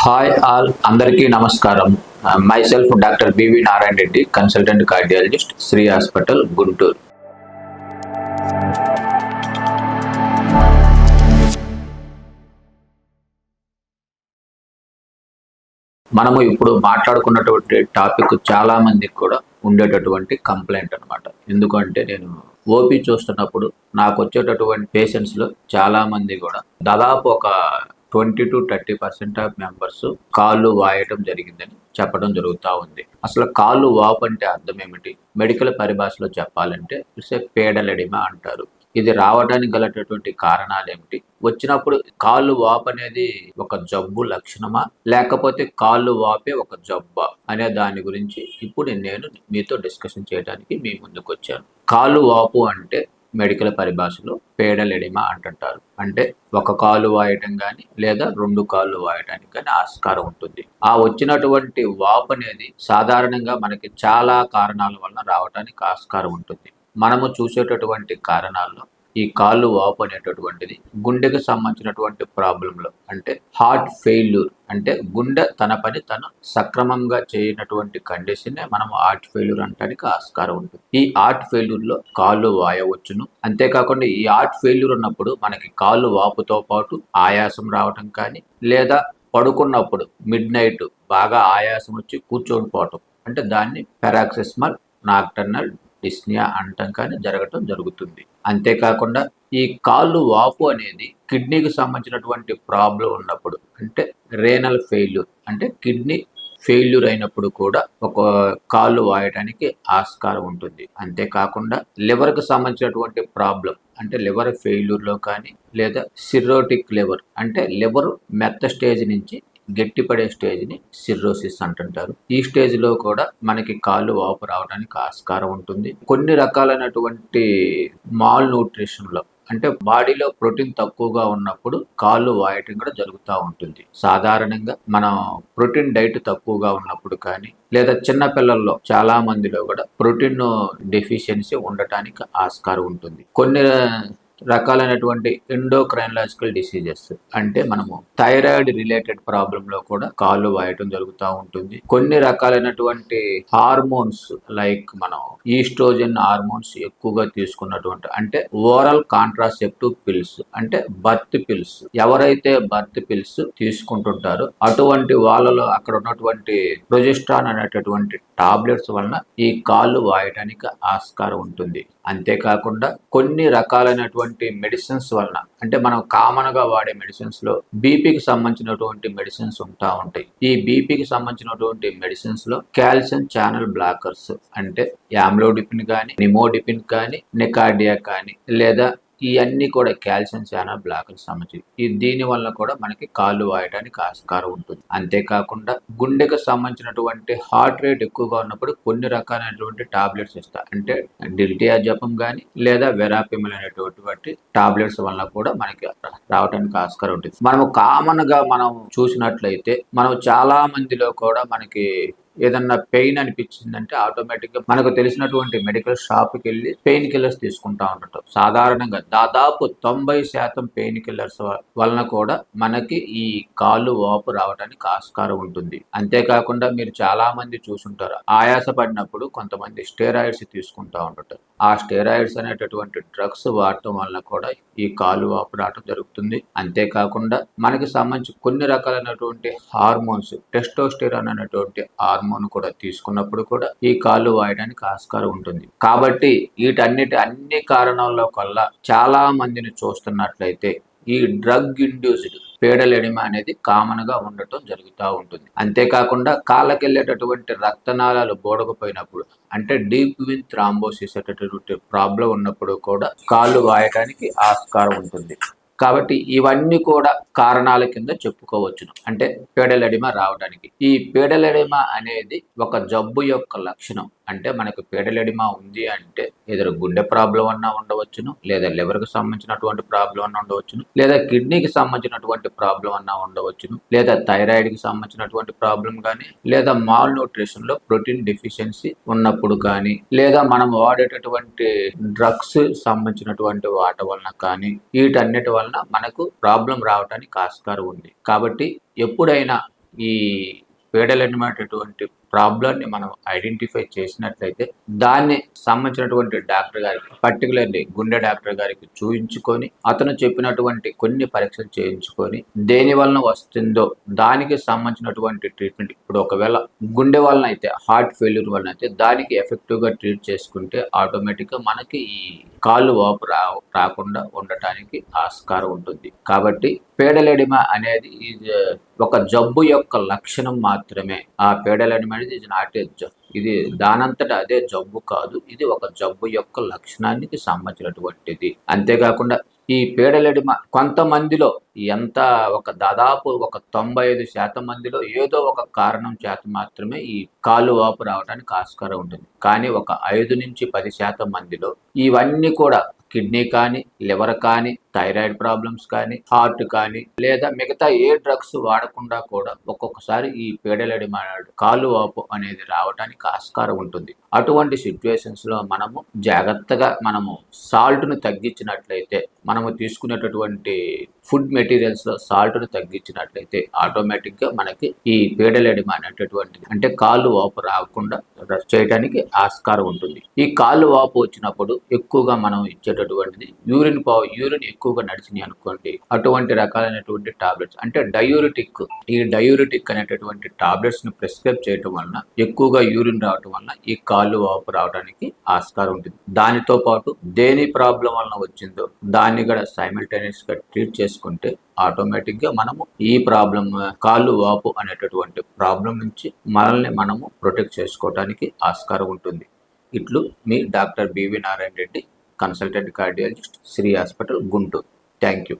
Hi all అందరికీ నమస్కారం. Myself doctor BV Narayana Reddy, consultant cardiologist, Shri hospital, Guntur. మనము ఇప్పుడు మాట్లాడుకున్నటువంటి టాపిక్ చాలా మందికి కూడా ఉండేటటువంటి కంప్లైంట్ అనమాట. ఎందుకంటే నేను ఓపీ చూస్తున్నప్పుడు నాకు వచ్చేటటువంటి పేషెంట్స్లో చాలా మంది కూడా దాదాపు ఒక 20-30% ఆఫ్ మెంబర్స్ కాళ్ళు వాయటం జరిగిందని చెప్పడం జరుగుతూ ఉంది. అసలు కాళ్ళు వాపు అంటే అర్థం ఏమిటి? మెడికల్ పరిభాషలో చెప్పాలంటే ఇట్స్ ఏ పేడల్ ఎడిమా అంటారు. ఇది రావడానికి గలటటువంటి కారణాలు ఏమిటి? వచ్చినప్పుడు కాళ్ళు వాపు అనేది ఒక జబ్బు లక్షణమా, లేకపోతే కాళ్ళు వాపే ఒక జబ్బా అనే దాని గురించి ఇప్పుడు నేను మీతో డిస్కషన్ చేయడానికి మీ ముందుకు వచ్చాను. కాళ్ళు వాపు అంటే మెడికల్ పరిభాషలో పేడల్ ఎడిమా అంటుంటారు. అంటే ఒక కాలు వాయటం కానీ లేదా రెండు కాళ్ళు వాయటానికి కానీ ఆస్కారం ఉంటుంది. ఆ వచ్చినటువంటి వాపు అనేది సాధారణంగా మనకి చాలా కారణాల వలన రావడానికి ఆస్కారం ఉంటుంది. మనము చూసేటటువంటి కారణాల్లో ఈ కాళ్ళు వాపు అనేటటువంటిది గుండెకు సంబంధించినటువంటి ప్రాబ్లంలో, అంటే హార్ట్ ఫెయిల్యూర్, అంటే గుండె తన పని తను సక్రమంగా చేయనటువంటి కండిషన్నే మనం హార్ట్ ఫెయిల్యూర్ అంటానికి ఆస్కారం ఉంటుంది. ఈ హార్ట్ ఫెయిల్యూర్లో కాళ్ళు వాయవచ్చును. అంతేకాకుండా ఈ హార్ట్ ఫెయిల్యూర్ ఉన్నప్పుడు మనకి కాళ్ళు వాపుతో పాటు ఆయాసం రావటం కానీ, లేదా పడుకున్నప్పుడు మిడ్ నైట్ బాగా ఆయాసం వచ్చి కూర్చొని పోవటం, అంటే దాన్ని పారాక్సిస్మల్ నాక్టర్నల్ డిస్నియా అంటం కానీ జరగటం జరుగుతుంది. అంతేకాకుండా ఈ కాళ్ళు వాపు అనేది కిడ్నీకి సంబంధించినటువంటి ప్రాబ్లం ఉన్నప్పుడు, అంటే రేనల్ ఫెయిల్యూర్, అంటే కిడ్నీ ఫెయిల్యూర్ అయినప్పుడు కూడా ఒక కాళ్ళు వాయటానికి ఆస్కారం ఉంటుంది. అంతేకాకుండా లివర్కి సంబంధించినటువంటి ప్రాబ్లం, అంటే లివర్ ఫెయిల్యూర్లో కానీ, లేదా సిర్రోటిక్ లివర్, అంటే లివర్ మెత్త స్టేజ్ నుంచి గట్టిపడే స్టేజ్ని సిర్రోసిస్ అంటుంటారు. ఈ స్టేజ్లో కూడా మనకి కాళ్ళు వాపు రావడానికి ఆస్కారం ఉంటుంది. కొన్ని రకాలైనటువంటి మాల్ న్యూట్రిషన్లో, అంటే బాడీలో ప్రోటీన్ తక్కువగా ఉన్నప్పుడు కాళ్ళు వాయటం కూడా జరుగుతూ ఉంటుంది. సాధారణంగా మనం ప్రోటీన్ డైట్ తక్కువగా ఉన్నప్పుడు కానీ, లేదా చిన్న పిల్లల్లో చాలా మందిలో కూడా ప్రోటీన్ డెఫిషియన్సీ ఉండటానికి ఆస్కారం ఉంటుంది. కొన్ని రకాలైనటువంటి ఎండోక్రైనలాజికల్ డిసీజెస్, అంటే మనము థైరాయిడ్ రిలేటెడ్ ప్రాబ్లంలో కూడా కాళ్ళు వాయటం జరుగుతూ ఉంటుంది. కొన్ని రకాలైనటువంటి హార్మోన్స్, లైక్ మనం ఈస్ట్రోజన్ హార్మోన్స్ ఎక్కువగా తీసుకున్నటువంటి, అంటే ఓరల్ కాంట్రాసెప్టివ్ పిల్స్, అంటే బర్త్ పిల్స్, ఎవరైతే బర్త్ పిల్స్ తీసుకుంటుంటారో అటువంటి వాళ్ళలో అక్కడ ఉన్నటువంటి ప్రొజెస్ట్రాన్ అనేటటువంటి టాబ్లెట్స్ వలన ఈ కాళ్ళు వాయటానికి ఆస్కారం ఉంటుంది. అంతేకాకుండా కొన్ని రకాలైనటువంటి మెడిసిన్స్ వలన, అంటే మనం కామన్గా వాడే మెడిసిన్స్లో బీపీకి సంబంధించినటువంటి మెడిసిన్స్ ఉంటాయి. ఈ బీపీకి సంబంధించినటువంటి మెడిసిన్స్లో కాల్షియం ఛానల్ బ్లాకర్స్, అంటే యామ్లోడిపిన్ కానీ, నిమోడిపిన్ కానీ, నికార్డియా కానీ, లేదా ఇవన్నీ కూడా కాల్షియం ఛానల్ బ్లాకర్స్ సంబంధించి దీని వల్ల కూడా మనకి కాళ్ళు వాయడానికి ఆస్కారం ఉంటుంది. అంతేకాకుండా గుండెకు సంబంధించినటువంటి హార్ట్ రేట్ ఎక్కువగా ఉన్నప్పుడు కొన్ని రకాలైనటువంటి టాబ్లెట్స్ ఇస్తారు, అంటే డిల్టియాజపం కానీ, లేదా వెరాపిమల్ అనేటువంటి టాబ్లెట్స్ వల్ల కూడా మనకి రావడానికి ఆస్కారం ఉంటుంది. మనము కామన్గా మనం చూసినట్లయితే మనం చాలా మందిలో కూడా మనకి ఏదన్నా పెయిన్ అనిపించిందంటే ఆటోమేటిక్గా మనకు తెలిసినటువంటి మెడికల్ షాప్కి వెళ్ళి పెయిన్ కిల్లర్స్ తీసుకుంటా ఉంటాం. సాధారణంగా దాదాపు 90% పెయిన్ కిల్లర్స్ వలన కూడా మనకి ఈ కాళ్ళు వాపు రావడానికి ఆస్కారం ఉంటుంది. అంతేకాకుండా మీరు చాలా మంది చూసుంటారు, ఆయాసపడినప్పుడు కొంతమంది స్టెరాయిడ్స్ తీసుకుంటా ఉంటారు. ఆ స్టెరాయిడ్స్ అనేటటువంటి డ్రగ్స్ వాడటం వలన కూడా ఈ కాళ్ళు వాపు రావడం జరుగుతుంది. అంతేకాకుండా మనకి సంబంధించి కొన్ని రకాలైనటువంటి హార్మోన్స్, టెస్టోస్టెరాన్ అనేటువంటి హార్మోన్ కూడా తీసుకున్నప్పుడు కూడా ఈ కాళ్ళు వాయడానికి ఆస్కారం ఉంటుంది. కాబట్టి అన్ని కారణాల వల్ల చాలా మందిని చూస్తున్నట్లయితే ఈ డ్రగ్ ఇండ్యూస్డ్ పేడల్ ఎడిమా అనేది కామన్ గా ఉండటం జరుగుతూ ఉంటుంది. అంతేకాకుండా కాళ్ళకి వెళ్ళేటటువంటి రక్తనాళాలు బోడకపోయినప్పుడు, అంటే డీప్ వెయిన్ థ్రాంబోసిస్ అనేటటువంటి ప్రాబ్లం ఉన్నప్పుడు కూడా కాళ్ళు వాయటానికి ఆస్కారం ఉంటుంది. కాబట్టి ఇవన్నీ కూడా కారణాల కింద చెప్పుకోవచ్చును, అంటే పేడల్ ఎడిమా రావడానికి. ఈ పేడల్ ఎడిమా అనేది ఒక జబ్బు యొక్క లక్షణం. అంటే మనకు పేడల్ ఎడిమా ఉంది అంటే ఏదో గుండె ప్రాబ్లం అన్నా ఉండవచ్చును, లేదా లివర్కి సంబంధించినటువంటి ప్రాబ్లం అన్నా ఉండవచ్చును, లేదా కిడ్నీకి సంబంధించినటువంటి ప్రాబ్లం అన్నా ఉండవచ్చును, లేదా థైరాయిడ్కి సంబంధించినటువంటి ప్రాబ్లం కానీ, లేదా మాల్ న్యూట్రిషన్ లో ప్రోటీన్ డెఫిషియన్సీ ఉన్నప్పుడు కానీ, లేదా మనం వాడేటటువంటి డ్రగ్స్ సంబంధించినటువంటి వాటి వలన కానీ, వీటన్నిటి వలన మనకు ప్రాబ్లం రావడానికి ఆస్కారం ఉంది. కాబట్టి ఎప్పుడైనా ఈ పేడలెడిమా అనేటువంటి ప్రాబ్లమ్ని మనం ఐడెంటిఫై చేసినట్లయితే దాన్ని సంబంధించినటువంటి డాక్టర్ గారికి, పర్టికులర్లీ గుండె డాక్టర్ గారికి చూయించుకొని అతను చెప్పినటువంటి కొన్ని పరీక్షలు చేయించుకొని దేని వలన వస్తుందో దానికి సంబంధించినటువంటి ట్రీట్మెంట్, ఇప్పుడు ఒకవేళ గుండె వలన అయితే, హార్ట్ ఫెయిల్యూర్ వలన అయితే దానికి ఎఫెక్టివ్గా ట్రీట్ చేసుకుంటే ఆటోమేటిక్గా మనకి ఈ కాళ్ళు వాపు రాకుండా ఉండటానికి ఆస్కారం ఉంటుంది. కాబట్టి పేడలెడిమా అనేది ఒక జబ్బు యొక్క లక్షణం మాత్రమే. ఆ పేడలెడిమా అనేది ఇది నాట్ ఏ జబ్బు, ఇది దానంతటా అదే జబ్బు కాదు, ఇది ఒక జబ్బు యొక్క లక్షణానికి సంబంధించినటువంటిది. అంతేకాకుండా ఈ పేడలెడిమ కొంతమందిలో దాదాపు ఒక 95% మందిలో ఏదో ఒక కారణం చేత మాత్రమే ఈ కాళ్ళు వాపు రావడానికి ఆస్కారం ఉంటుంది. కానీ ఒక 5-10% మందిలో ఇవన్నీ కూడా కిడ్నీ కానీ, లివర్ కానీ, థైరాయిడ్ ప్రాబ్లమ్స్ కానీ, హార్ట్ కానీ, లేదా మిగతా ఏ డ్రగ్స్ వాడకుండా కూడా ఒక్కొక్కసారి ఈ పేడలెడిమా కాలు వాపు అనేది రావడానికి ఆస్కారం ఉంటుంది. అటువంటి సిచ్యువేషన్స్లో మనము జాగ్రత్తగా సాల్ట్ను తగ్గించినట్లయితే, మనము తీసుకునేటటువంటి ఫుడ్ మెటీరియల్స్లో సాల్ట్ను తగ్గించినట్లయితే ఆటోమేటిక్గా మనకి ఈ పేడలెడిమా అనేటటువంటిది, అంటే కాళ్ళు వాపు రాకుండా చేయడానికి ఆస్కారం ఉంటుంది. ఈ కాళ్ళు వాపు వచ్చినప్పుడు ఎక్కువగా మనం ఇచ్చేటటువంటిది యూరిన్ ఎక్కువగా నడిచినాయి అనుకోండి, అటువంటి రకాలైనటువంటి టాబ్లెట్స్, అంటే డయూరిటిక్ అనేటటువంటి టాబ్లెట్స్ ని ప్రిస్క్రైబ్ చేయటం వలన ఎక్కువగా యూరిన్ రావటం వలన ఈ కాళ్ళు వాపు రావడానికి ఆస్కారం ఉంటుంది. దానితో పాటు దేని ప్రాబ్లం వలన వచ్చిందో దాన్ని కూడా సైమల్టేనియస్ గా ట్రీట్ చేసుకుంటే ఆటోమేటిక్గా మనము ఈ ప్రాబ్లం, కాళ్ళు వాపు అనేటటువంటి ప్రాబ్లం నుంచి మనల్ని మనము ప్రొటెక్ట్ చేసుకోవడానికి ఆస్కారం ఉంటుంది. ఇట్లు మీ doctor BV Narayana Reddy, consultant cardiologist, Shri hospital, Guntur. Thank you.